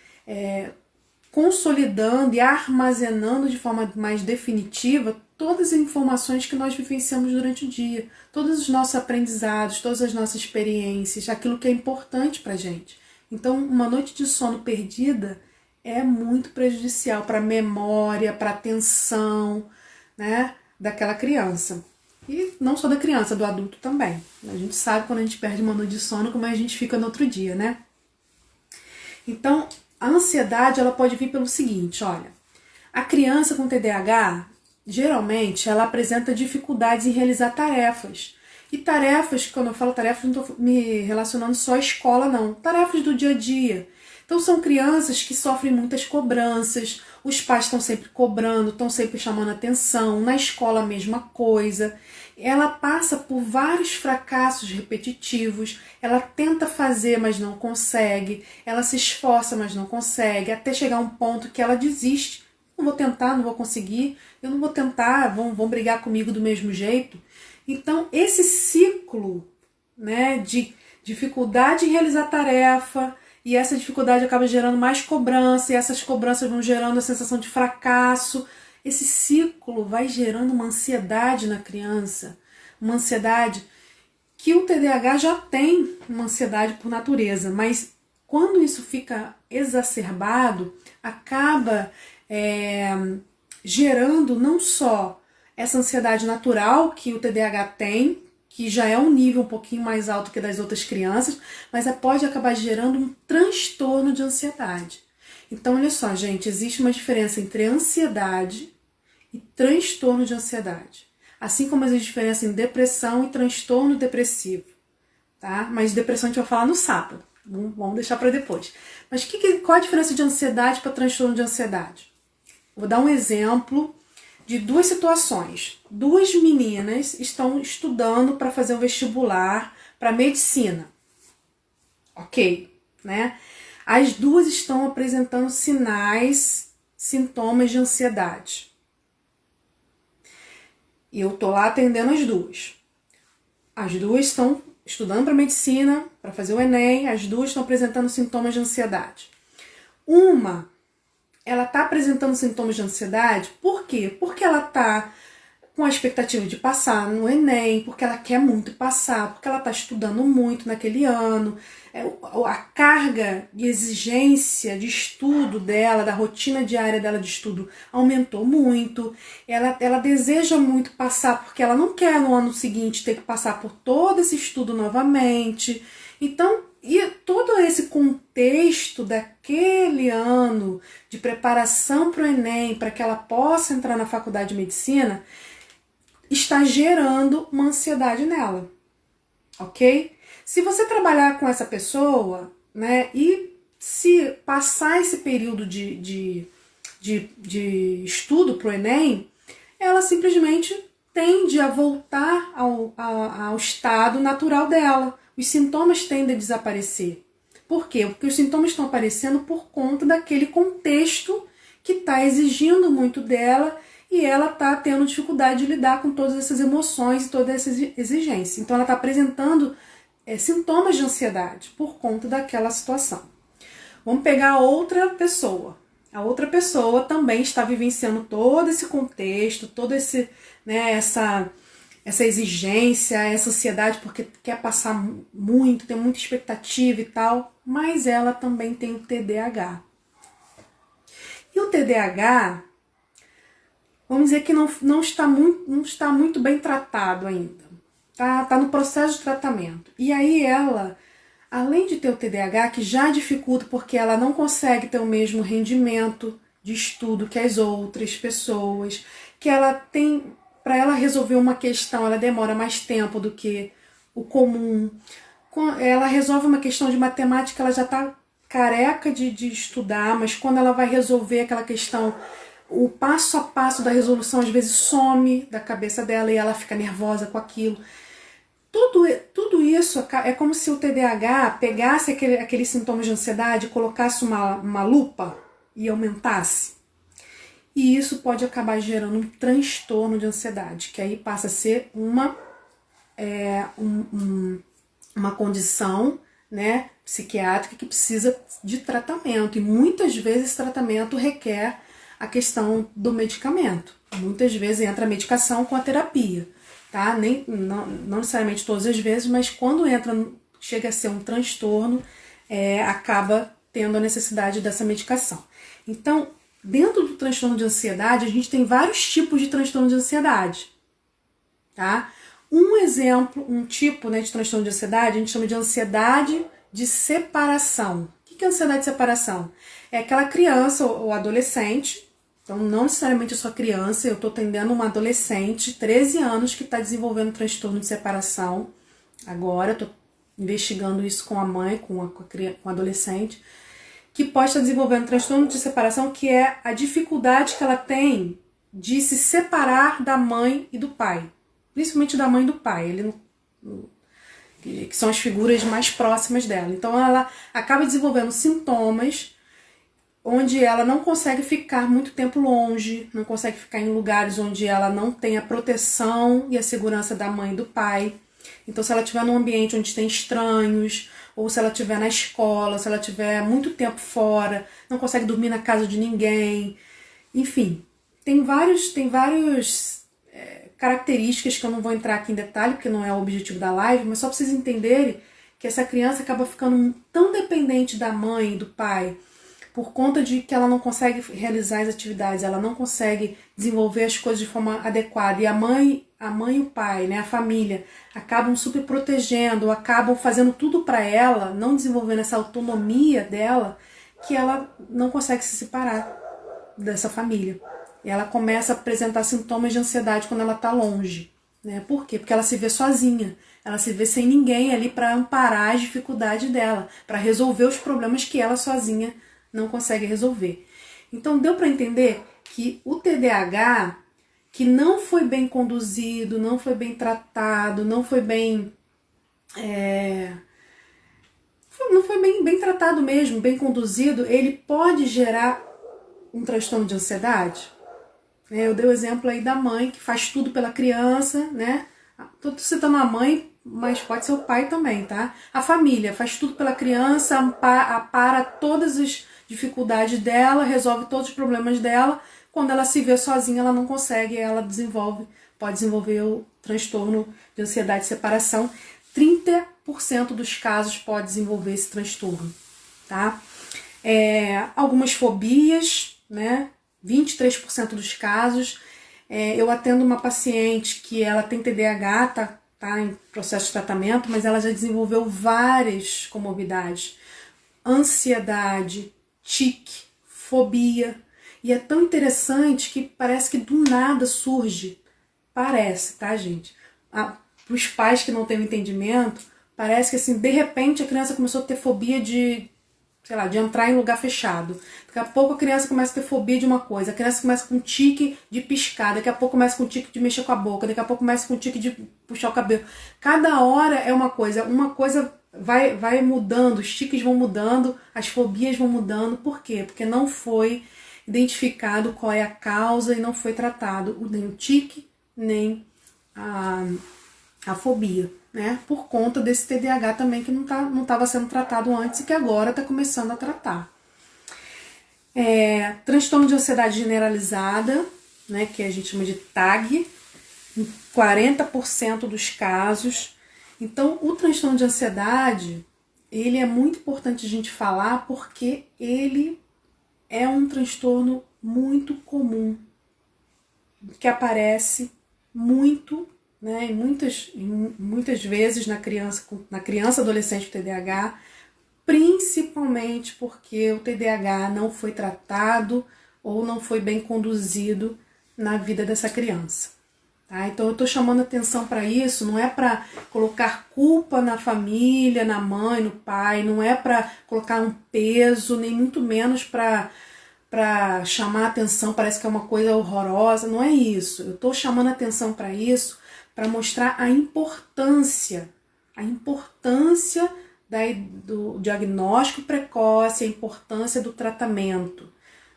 consolidando e armazenando de forma mais definitiva todas as informações que nós vivenciamos durante o dia, todos os nossos aprendizados, todas as nossas experiências, aquilo que é importante para a gente. Então, uma noite de sono perdida é muito prejudicial para a memória, para a atenção, né, daquela criança. E não só da criança, do adulto também. A gente sabe quando a gente perde uma noite de sono, como a gente fica no outro dia, né? Então, a ansiedade ela pode vir pelo seguinte, olha, a criança com TDAH, geralmente, ela apresenta dificuldades em realizar tarefas. E tarefas, quando eu falo tarefas, não estou me relacionando só à escola, não. Tarefas do dia a dia. Então, são crianças que sofrem muitas cobranças, os pais estão sempre cobrando, estão sempre chamando atenção, na escola a mesma coisa. Ela passa por vários fracassos repetitivos, ela tenta fazer, mas não consegue, ela se esforça, mas não consegue, até chegar a um ponto que ela desiste. Não vou tentar, não vou conseguir, eu não vou tentar, vão brigar comigo do mesmo jeito. Então, esse ciclo, né, de dificuldade em realizar tarefa, e essa dificuldade acaba gerando mais cobrança, e essas cobranças vão gerando a sensação de fracasso. Esse ciclo vai gerando uma ansiedade na criança, uma ansiedade que o TDAH já tem uma ansiedade por natureza, mas quando isso fica exacerbado, acaba gerando não só essa ansiedade natural que o TDAH tem, que já é um nível um pouquinho mais alto que das outras crianças, mas pode acabar gerando um transtorno de ansiedade. Então, olha só, gente, existe uma diferença entre ansiedade e transtorno de ansiedade. Assim como existe diferença em depressão e transtorno depressivo, tá? Mas depressão a gente vai falar no sábado, vamos deixar para depois. Mas qual a diferença de ansiedade para transtorno de ansiedade? Vou dar um exemplo de duas situações. Duas meninas estão estudando para fazer um vestibular para medicina. Ok, né? As duas estão apresentando sintomas de ansiedade. E eu tô lá atendendo as duas. As duas estão estudando para medicina, para fazer o Enem, as duas estão apresentando sintomas de ansiedade. Uma, ela está apresentando sintomas de ansiedade, por quê? Porque ela está com a expectativa de passar no Enem, porque ela quer muito passar, porque ela está estudando muito naquele ano, a carga de exigência de estudo dela, da rotina diária dela de estudo aumentou muito, ela deseja muito passar, porque ela não quer no ano seguinte ter que passar por todo esse estudo novamente. Então, e todo esse contexto daquele ano de preparação para o Enem, para que ela possa entrar na faculdade de medicina, está gerando uma ansiedade nela, ok? Se você trabalhar com essa pessoa, né, e se passar esse período de estudo para o Enem, ela simplesmente tende a voltar ao estado natural dela. Os sintomas tendem a desaparecer. Por quê? Porque os sintomas estão aparecendo por conta daquele contexto que está exigindo muito dela e ela está tendo dificuldade de lidar com todas essas emoções e toda essa exigência. Então ela está apresentando sintomas de ansiedade por conta daquela situação. Vamos pegar a outra pessoa. A outra pessoa também está vivenciando todo esse contexto, todo esse, né, essa exigência, essa ansiedade porque quer passar muito, tem muita expectativa e tal, mas ela também tem o TDAH. E o TDAH, vamos dizer que não está muito bem tratado ainda. Tá no processo de tratamento. E aí ela, além de ter o TDAH, que já dificulta porque ela não consegue ter o mesmo rendimento de estudo que as outras pessoas, que ela tem, para ela resolver uma questão, ela demora mais tempo do que o comum. Ela resolve uma questão de matemática, ela já está careca de estudar, mas quando ela vai resolver aquela questão, o passo a passo da resolução às vezes some da cabeça dela e ela fica nervosa com aquilo. Tudo isso é como se o TDAH pegasse aqueles sintomas de ansiedade, colocasse uma lupa e aumentasse. E isso pode acabar gerando um transtorno de ansiedade, que aí passa a ser uma condição, né, psiquiátrica que precisa de tratamento. E muitas vezes esse tratamento requer a questão do medicamento. Muitas vezes entra a medicação com a terapia. Tá? Não necessariamente todas as vezes, mas quando chega a ser um transtorno, acaba tendo a necessidade dessa medicação. Então, dentro do transtorno de ansiedade, a gente tem vários tipos de transtorno de ansiedade. Tá? Um exemplo, um tipo, né, de transtorno de ansiedade, a gente chama de ansiedade de separação. O que é ansiedade de separação? É aquela criança ou adolescente. Então, não necessariamente eu sou criança, eu estou atendendo uma adolescente, 13 anos, que está desenvolvendo transtorno de separação. Agora, estou investigando isso com a mãe, com a adolescente, que pode estar desenvolvendo transtorno de separação, que é a dificuldade que ela tem de se separar da mãe e do pai. Principalmente da mãe e do pai, que são as figuras mais próximas dela. Então, ela acaba desenvolvendo sintomas onde ela não consegue ficar muito tempo longe, não consegue ficar em lugares onde ela não tem a proteção e a segurança da mãe e do pai. Então, se ela estiver num ambiente onde tem estranhos, ou se ela estiver na escola, se ela estiver muito tempo fora, não consegue dormir na casa de ninguém, enfim, tem vários características que eu não vou entrar aqui em detalhe, porque não é o objetivo da live, mas só para vocês entenderem que essa criança acaba ficando tão dependente da mãe e do pai, por conta de que ela não consegue realizar as atividades, ela não consegue desenvolver as coisas de forma adequada, e a mãe e o pai, né, a família, acabam super protegendo, acabam fazendo tudo para ela, não desenvolvendo essa autonomia dela, que ela não consegue se separar dessa família. E ela começa a apresentar sintomas de ansiedade quando ela está longe. Né? Por quê? Porque ela se vê sozinha, ela se vê sem ninguém ali para amparar as dificuldades dela, para resolver os problemas que ela sozinha não consegue resolver. Então deu para entender que o TDAH, que não foi bem conduzido, não foi bem tratado, não foi bem bem tratado mesmo, bem conduzido, ele pode gerar um transtorno de ansiedade. Eu dei o exemplo aí da mãe que faz tudo pela criança, né? Tô citando a mãe, mas pode ser o pai também, tá? A família faz tudo pela criança, apara todas as dificuldades dela, resolve todos os problemas dela. Quando ela se vê sozinha, ela não consegue, ela pode desenvolver o transtorno de ansiedade de separação. 30% dos casos pode desenvolver esse transtorno, tá? Algumas fobias, né? 23% dos casos. Eu atendo uma paciente que ela tem TDAH, tá em processo de tratamento, mas ela já desenvolveu várias comorbidades. Ansiedade, tique, fobia. E é tão interessante que parece que do nada surge. Parece, tá, gente? Para os pais que não têm o entendimento, parece que assim, de repente a criança começou a ter fobia de entrar em lugar fechado. Daqui a pouco a criança começa a ter fobia de uma coisa, a criança começa com tique de piscar, daqui a pouco começa com tique de mexer com a boca, daqui a pouco começa com tique de puxar o cabelo. Cada hora é uma coisa vai mudando, os tiques vão mudando, as fobias vão mudando. Por quê? Porque não foi identificado qual é a causa e não foi tratado nem o tique, nem a fobia. Né, por conta desse TDAH também que não estava sendo tratado antes e que agora está começando a tratar. Transtorno de ansiedade generalizada, né, que a gente chama de TAG, em 40% dos casos. Então, o transtorno de ansiedade, ele é muito importante a gente falar porque ele é um transtorno muito comum, que aparece muito, né, muitas vezes na criança adolescente com TDAH, principalmente porque o TDAH não foi tratado ou não foi bem conduzido na vida dessa criança. Tá? Então eu estou chamando atenção para isso, não é para colocar culpa na família, na mãe, no pai, não é para colocar um peso, nem muito menos para chamar atenção, parece que é uma coisa horrorosa, não é isso. Eu estou chamando atenção para isso, para mostrar a importância do diagnóstico precoce, a importância do tratamento,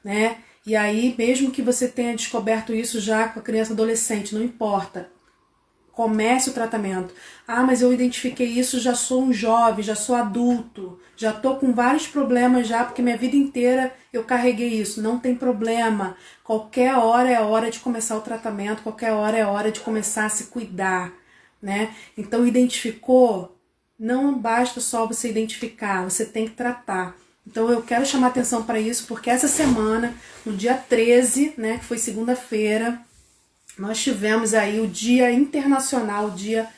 né? E aí, mesmo que você tenha descoberto isso já com a criança adolescente, não importa, comece o tratamento. Mas eu identifiquei isso, já sou um jovem, já sou adulto, já estou com vários problemas já, porque minha vida inteira eu carreguei isso. Não tem problema, qualquer hora é a hora de começar o tratamento, qualquer hora é a hora de começar a se cuidar, né? Então, identificou, não basta só você identificar, você tem que tratar. Então eu quero chamar atenção para isso, porque essa semana, no dia 13, né, que foi segunda-feira, nós tivemos aí o Dia Internacional, o Dia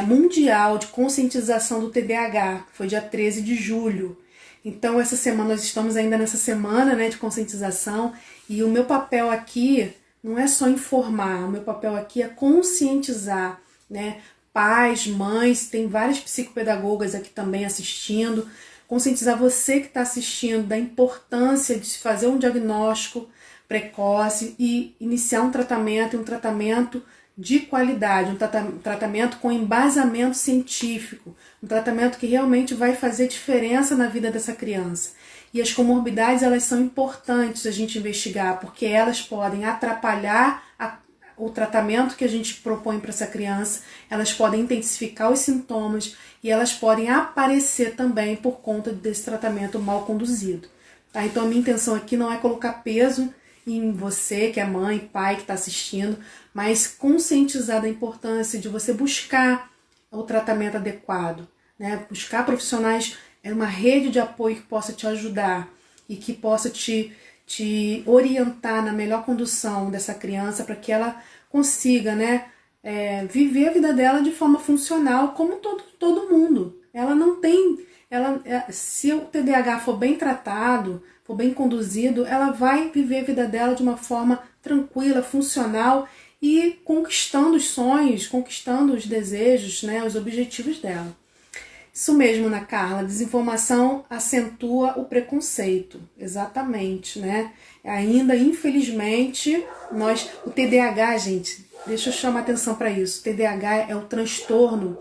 Mundial de Conscientização do TDAH, foi dia 13 de julho. Então essa semana, nós estamos ainda nessa semana, né, de conscientização, e o meu papel aqui não é só informar, o meu papel aqui é conscientizar, né, pais, mães, tem várias psicopedagogas aqui também assistindo, conscientizar você que está assistindo da importância de se fazer um diagnóstico precoce e iniciar um tratamento de qualidade, um tratamento com embasamento científico, um tratamento que realmente vai fazer diferença na vida dessa criança. E as comorbidades, elas são importantes a gente investigar, porque elas podem atrapalhar o tratamento que a gente propõe para essa criança, elas podem intensificar os sintomas e elas podem aparecer também por conta desse tratamento mal conduzido. Tá? Então a minha intenção aqui não é colocar peso em você, que é mãe, pai, que está assistindo, mas conscientizar da importância de você buscar o tratamento adequado, né? Buscar profissionais, uma rede de apoio que possa te ajudar e que possa te orientar na melhor condução dessa criança para que ela consiga, né, viver a vida dela de forma funcional como todo mundo. Ela não tem, se o TDAH for bem tratado, for bem conduzido, ela vai viver a vida dela de uma forma tranquila, funcional e conquistando os sonhos, conquistando os desejos, né, os objetivos dela. Isso mesmo, Ana Carla, a desinformação acentua o preconceito, exatamente, né? Ainda, infelizmente, o TDAH, gente, deixa eu chamar atenção para isso, o TDAH é o transtorno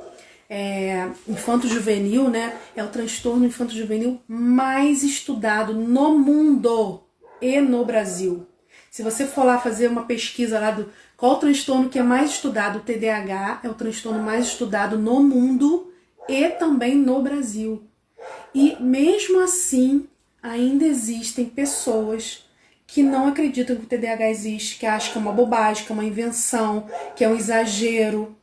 infanto-juvenil, né? É o transtorno infanto-juvenil mais estudado no mundo e no Brasil. Se você for lá fazer uma pesquisa lá do qual o transtorno que é mais estudado, o TDAH é o transtorno mais estudado no mundo e também no Brasil. E mesmo assim, ainda existem pessoas que não acreditam que o TDAH existe, que acham que é uma bobagem, que é uma invenção, que é um exagero.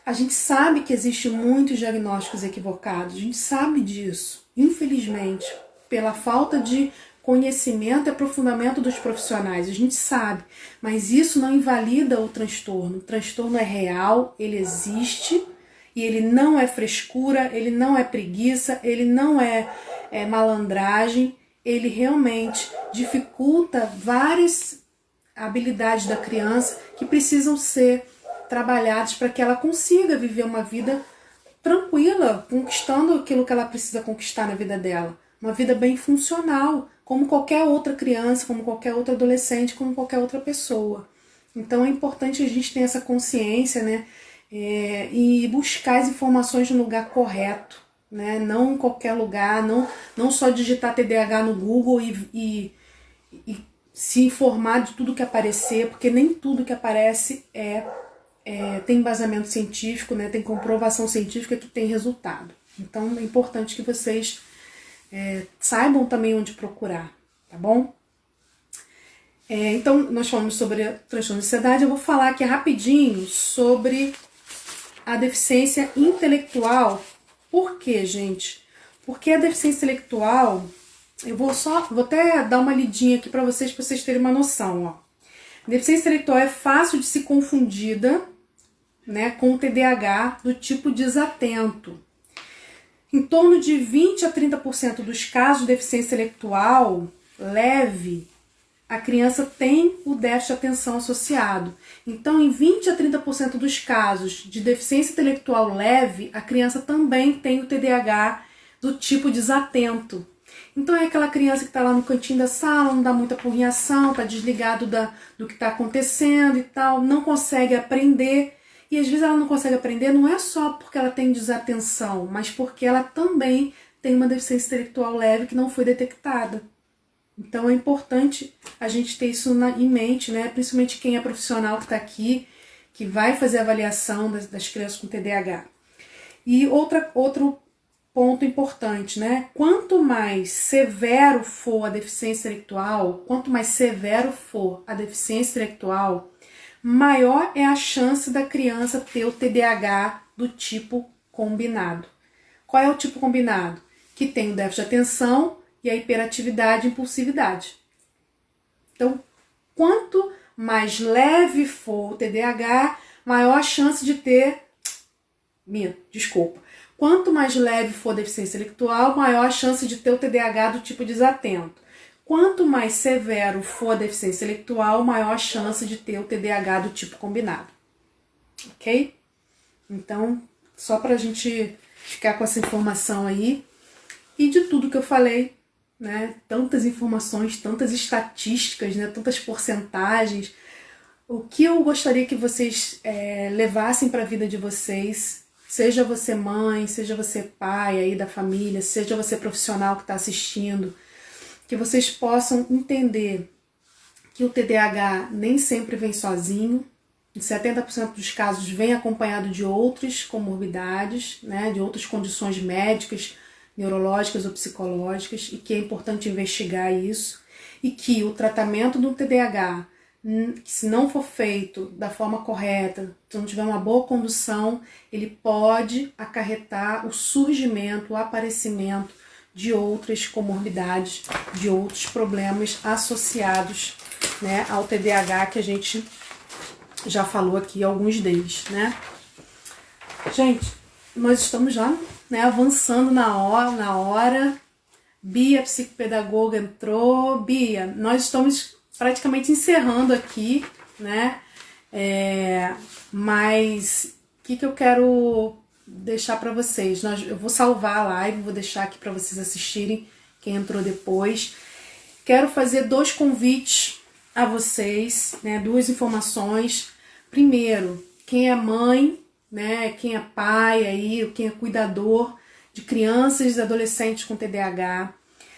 A gente sabe que existem muitos diagnósticos equivocados, a gente sabe disso, infelizmente, pela falta de conhecimento e aprofundamento dos profissionais, a gente sabe, mas isso não invalida o transtorno. O transtorno é real, ele existe e ele não é frescura, ele não é preguiça, ele não é malandragem, ele realmente dificulta várias habilidades da criança que precisam ser trabalhadas para que ela consiga viver uma vida tranquila, conquistando aquilo que ela precisa conquistar na vida dela. Uma vida bem funcional, como qualquer outra criança, como qualquer outro adolescente, como qualquer outra pessoa. Então é importante a gente ter essa consciência, né? E buscar as informações no lugar correto, né? Não em qualquer lugar, não só digitar TDAH no Google e se informar de tudo que aparecer, porque nem tudo que aparece tem embasamento científico, né? Tem comprovação científica que tem resultado. Então é importante que vocês saibam também onde procurar, tá bom? Então nós falamos sobre a transtorno de ansiedade, eu vou falar aqui rapidinho sobre a deficiência intelectual. Por quê, gente? Porque a deficiência intelectual, eu vou até dar uma lidinha aqui para vocês terem uma noção, ó. A deficiência intelectual é fácil de ser confundida, né, com o TDAH do tipo desatento. Em torno de 20 a 30% dos casos de deficiência intelectual leve, a criança tem o déficit de atenção associado. Então, em 20 a 30% dos casos de deficiência intelectual leve, a criança também tem o TDAH do tipo desatento. Então é aquela criança que está lá no cantinho da sala, não dá muita porrinhação, está desligado do que está acontecendo e tal, não consegue aprender. E às vezes ela não consegue aprender não é só porque ela tem desatenção, mas porque ela também tem uma deficiência intelectual leve que não foi detectada. Então é importante a gente ter isso em mente, né? Principalmente quem é profissional que está aqui, que vai fazer a avaliação das crianças com TDAH. E outro ponto importante, né? Quanto mais severo for a deficiência intelectual, maior é a chance da criança ter o TDAH do tipo combinado. Qual é o tipo combinado? Que tem o déficit de atenção e a hiperatividade e impulsividade. Então, quanto mais leve for o TDAH, maior a chance de ter... Quanto mais leve for a deficiência intelectual, maior a chance de ter o TDAH do tipo desatento. Quanto mais severo for a deficiência intelectual, maior a chance de ter o TDAH do tipo combinado. Ok? Então, só para a gente ficar com essa informação aí. E de tudo que eu falei, né? Tantas informações, tantas estatísticas, né? Tantas porcentagens. O que eu gostaria que vocês levassem para a vida de vocês, seja você mãe, seja você pai aí da família, seja você profissional que está assistindo, que vocês possam entender que o TDAH nem sempre vem sozinho, em 70% dos casos vem acompanhado de outras comorbidades, né, de outras condições médicas, neurológicas ou psicológicas, e que é importante investigar isso, e que o tratamento do TDAH, que se não for feito da forma correta, se não tiver uma boa condução, ele pode acarretar o surgimento, o aparecimento de outras comorbidades, de outros problemas associados, né, ao TDAH, que a gente já falou aqui alguns deles, né? Gente, nós estamos já, né, avançando na hora. Bia, psicopedagoga, entrou. Bia, nós estamos praticamente encerrando aqui, né? Mas o que eu quero deixar para vocês? Eu vou salvar a live, vou deixar aqui para vocês assistirem, quem entrou depois. Quero fazer 2 convites a vocês, né? 2 informações. Primeiro, quem é mãe, né? Quem é pai aí, quem é cuidador de crianças e adolescentes com TDAH,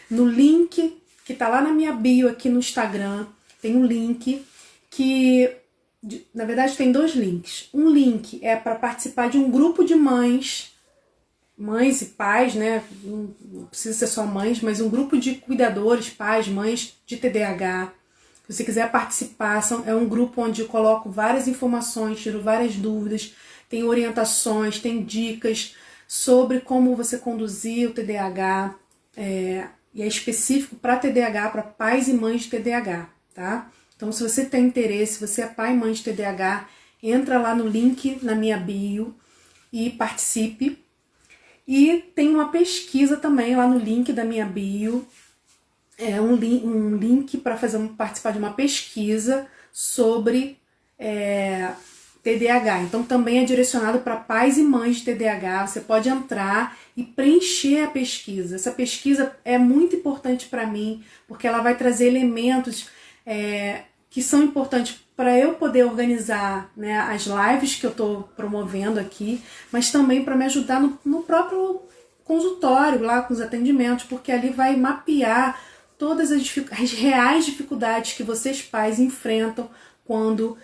no link que tá lá na minha bio aqui no Instagram, tem um link que, na verdade, tem 2 links. Um link é para participar de um grupo de mães e pais, né? Não precisa ser só mães, mas um grupo de cuidadores, pais, mães de TDAH. Se você quiser participar, é um grupo onde eu coloco várias informações, tiro várias dúvidas, tem orientações, tem dicas sobre como você conduzir o TDAH, e é específico para TDAH, para pais e mães de TDAH, tá? Então, se você tem interesse, se você é pai e mãe de TDAH, entra lá no link na minha bio e participe. E tem uma pesquisa também lá no link da minha bio, um link para participar de uma pesquisa sobre TDAH. Então também é direcionado para pais e mães de TDAH. Você pode entrar e preencher a pesquisa. Essa pesquisa é muito importante para mim, porque ela vai trazer elementos que são importantes para eu poder organizar, né, as lives que eu estou promovendo aqui, mas também para me ajudar no próprio consultório, lá com os atendimentos, porque ali vai mapear todas as reais dificuldades que vocês pais enfrentam quando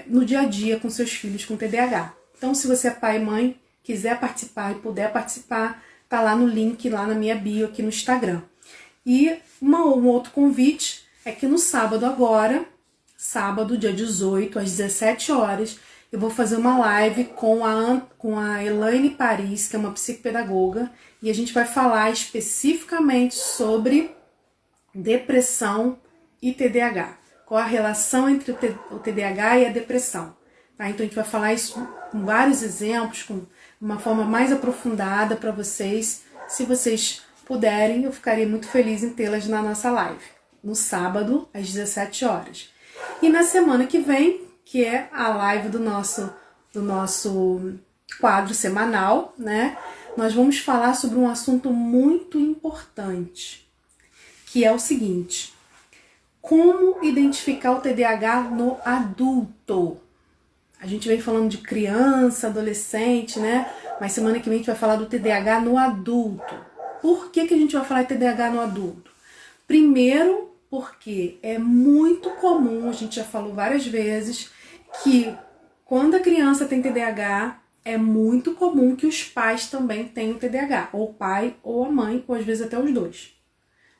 no dia a dia com seus filhos com TDAH. Então, se você é pai e mãe, quiser participar e puder participar, tá lá no link, lá na minha bio aqui no Instagram. E um outro convite é que no sábado agora, sábado, dia 18, às 17 horas, eu vou fazer uma live com a Elaine Paris, que é uma psicopedagoga, e a gente vai falar especificamente sobre depressão e TDAH. Qual a relação entre o TDAH e a depressão. Tá? Então a gente vai falar isso com vários exemplos, com uma forma mais aprofundada para vocês. Se vocês puderem, eu ficaria muito feliz em tê-las na nossa live, no sábado, às 17 horas. E na semana que vem, que é a live do nosso quadro semanal, né? Nós vamos falar sobre um assunto muito importante, que é o seguinte: como identificar o TDAH no adulto? A gente vem falando de criança, adolescente, né? Mas semana que vem a gente vai falar do TDAH no adulto. Por que a gente vai falar de TDAH no adulto? Primeiro, porque é muito comum, a gente já falou várias vezes, que quando a criança tem TDAH, é muito comum que os pais também tenham TDAH. Ou o pai, ou a mãe, ou às vezes até os dois.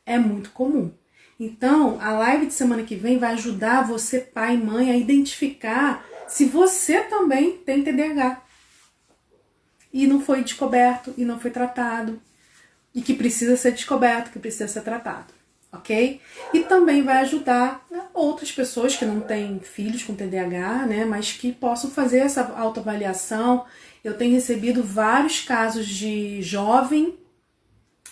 É muito comum. Então, a live de semana que vem vai ajudar você, pai e mãe, a identificar se você também tem TDAH. E não foi descoberto, e não foi tratado. E que precisa ser descoberto, que precisa ser tratado. Ok? E também vai ajudar, né, outras pessoas que não têm filhos com TDAH, né, mas que possam fazer essa autoavaliação. Eu tenho recebido vários casos de jovem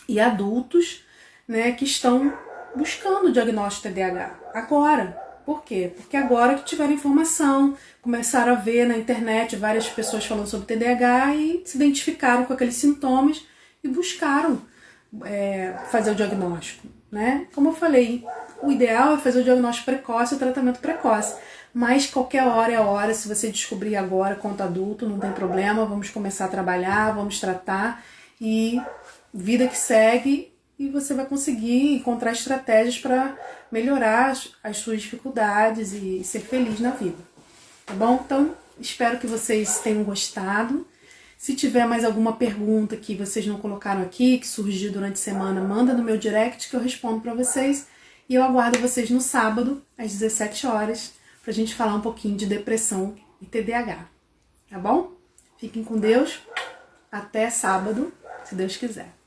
e adultos, né, que estão buscando o diagnóstico de TDAH agora. Por quê? Porque agora que tiveram informação, começaram a ver na internet várias pessoas falando sobre TDAH e se identificaram com aqueles sintomas e buscaram fazer o diagnóstico, né? Como eu falei, o ideal é fazer o diagnóstico precoce, o tratamento precoce, mas qualquer hora é hora. Se você descobrir agora quanto adulto, não tem problema, vamos começar a trabalhar, vamos tratar, e vida que segue. E você vai conseguir encontrar estratégias para melhorar as suas dificuldades e ser feliz na vida. tá bom? Então, espero que vocês tenham gostado. Se tiver mais alguma pergunta que vocês não colocaram aqui, que surgiu durante a semana, manda no meu direct que eu respondo para vocês. E eu aguardo vocês no sábado, às 17 horas, pra gente falar um pouquinho de depressão e TDAH, tá bom? Fiquem com Deus. Até sábado, se Deus quiser.